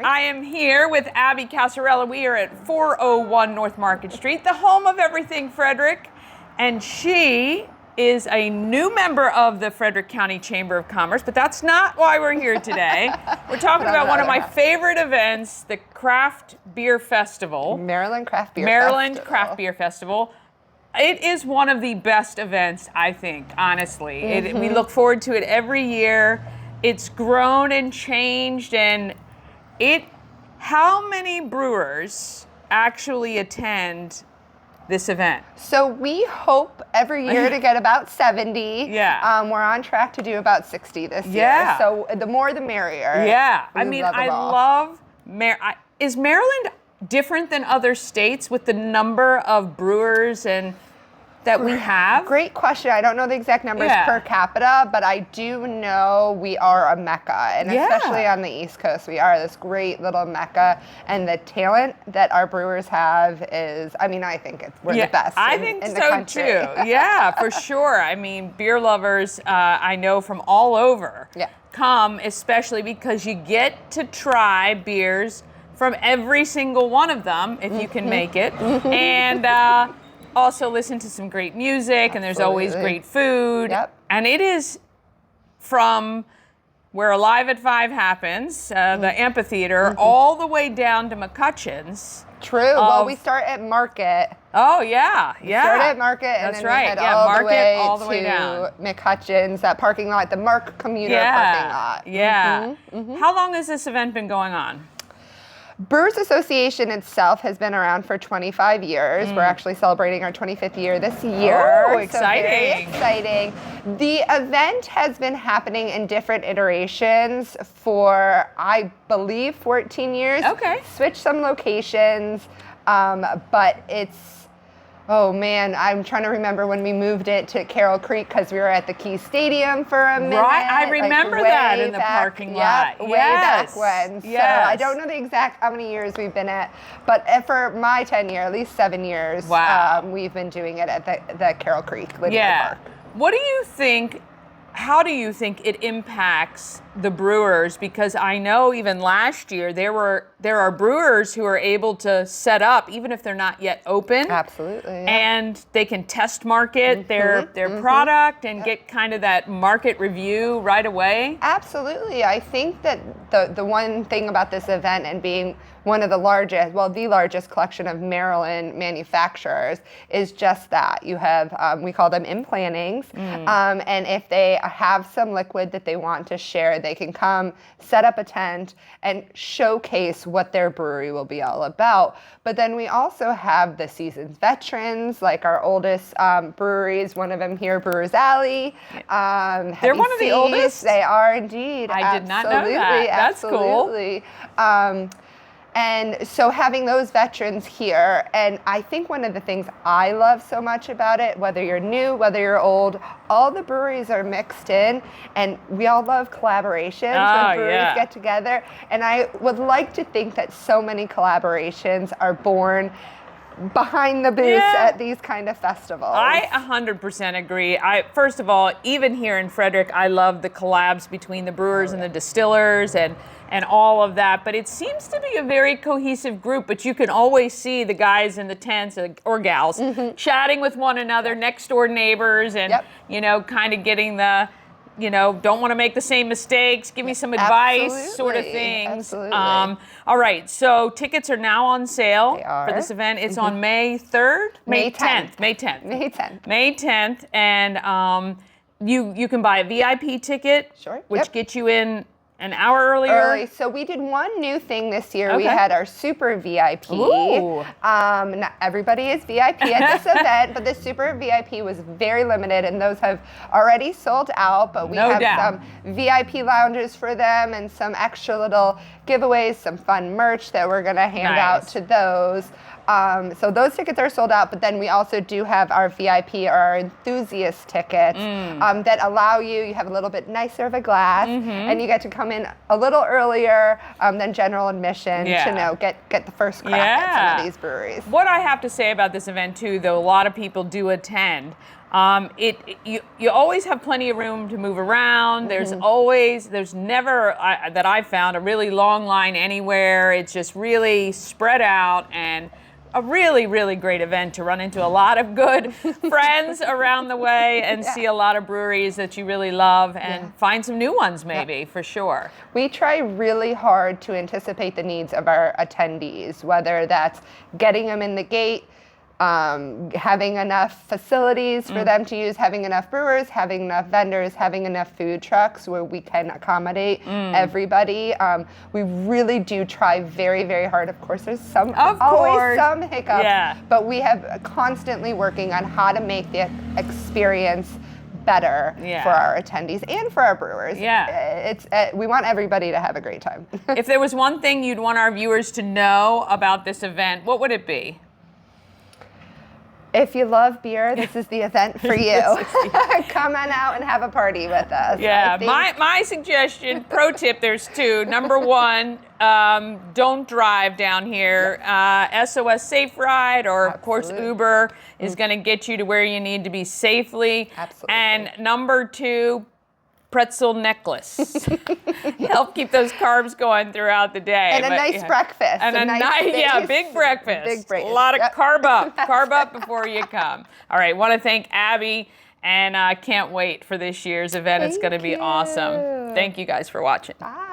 I am here with Abby Casarella. We are at 401 North Market Street, the home of everything Frederick. And she is a new member of the Frederick County Chamber of Commerce, but that's not why we're here today. We're talking about one of my favorite events, the Craft Beer Festival. Maryland Craft Beer Festival. It is one of the best events, I think, honestly. We look forward to it every year. It's grown and changed, and how many brewers actually attend this event? So we hope every year to get about 70. Yeah. We're on track to do about 60 this year. So the more the merrier. Yeah. I mean, I love is Maryland different than other states with the number of brewers and that we have? Great question. I don't know the exact numbers per capita, but I do know we are a mecca, and especially on the East Coast, we are this great little mecca, and the talent that our brewers have is, I mean, I think we're the best in the country. Too. Yeah, for sure. I mean, beer lovers, I know from all over come, especially because you get to try beers from every single one of them, if you can make it, and also listen to some great music, and there's always great food. And it is from where Alive at 5 happens, the amphitheater, all the way down to McCutcheon's. True. Well, we start at Market. Oh, yeah. We start at Market, and then we head all the way down. McCutcheon's, that parking lot, the Mark commuter parking lot. Yeah. How long has this event been going on? Brewers Association itself has been around for 25 years. We're actually celebrating our 25th year this year. Oh, exciting. So very exciting. The event has been happening in different iterations for, I believe, 14 years. Okay. Switched some locations, but it's, oh man, I'm trying to remember when we moved it to Carroll Creek because we were at the Key Stadium for a minute. Right, I remember that in the parking lot. Way back when. So I don't know the exact how many years we've been at, but for my tenure, at least 7 years, we've been doing it at the Carroll Creek Linear Park. What do you think? How do you think it impacts the brewers? Because I know even last year there are brewers who are able to set up even if they're not yet open. Absolutely. And they can test market their product and get kind of that market review right away. Absolutely. I think that the one thing about this event and being one of the largest, well, the largest collection of Maryland manufacturers is just that. You have, we call them in-plannings, and if they have some liquid that they want to share, they can come, set up a tent, and showcase what their brewery will be all about. But then we also have the seasoned veterans, like our oldest breweries, one of them here, Brewers Alley. They're one of the oldest? They are indeed. I did not know that. That's cool. And so having those veterans here, and I think one of the things I love so much about it, whether you're new, whether you're old, all the breweries are mixed in, and we all love collaborations when breweries get together. And I would like to think that so many collaborations are born behind the booths at these kind of festivals. I 100% agree. First of all, even here in Frederick, I love the collabs between the brewers and the distillers and all of that, but it seems to be a very cohesive group, but you can always see the guys in the tents or gals chatting with one another, next door neighbors, and kind of getting the don't want to make the same mistakes, give me some advice, sort of things. Absolutely. All right, so tickets are now on sale for this event. It's on May 3rd? May 10th. May 10th. May 10th. May 10th, and you can buy a VIP ticket, which gets you in an hour earlier? So we did one new thing this year. We had our super VIP. Not everybody is VIP at this event, but the super VIP was very limited, and those have already sold out. But we have some VIP lounges for them and some extra little giveaways, some fun merch that we're going to hand out to those. So those tickets are sold out, but then we also do have our VIP or our enthusiast tickets that allow you have a little bit nicer of a glass, and you get to come in a little earlier than general admission to get the first crack at some of these breweries. What I have to say about this event too, though a lot of people do attend, You always have plenty of room to move around. There's never that I've found a really long line anywhere. It's just really spread out and a really, really great event to run into a lot of good friends around the way and see a lot of breweries that you really love and find some new ones maybe for sure. We try really hard to anticipate the needs of our attendees, whether that's getting them in the gate, having enough facilities for them to use, having enough brewers, having enough vendors, having enough food trucks where we can accommodate everybody. We really do try very, very hard. Of course, there's always some hiccups, but we have constantly working on how to make the experience better for our attendees and for our brewers. We want everybody to have a great time. If there was one thing you'd want our viewers to know about this event, what would it be? If you love beer, this is the event for you. Come on out and have a party with us. Yeah, my suggestion, pro tip, there's two. Number one, don't drive down here. SOS Safe Ride or, of course, Uber is going to get you to where you need to be safely. Absolutely. And number two, pretzel necklace. Help keep those carbs going throughout the day. And a nice breakfast. And a nice, big breakfast. Big breakfast. A lot of carb up before you come. All right, want to thank Abby, and I can't wait for this year's event. It's going to be awesome. Thank you guys for watching. Bye.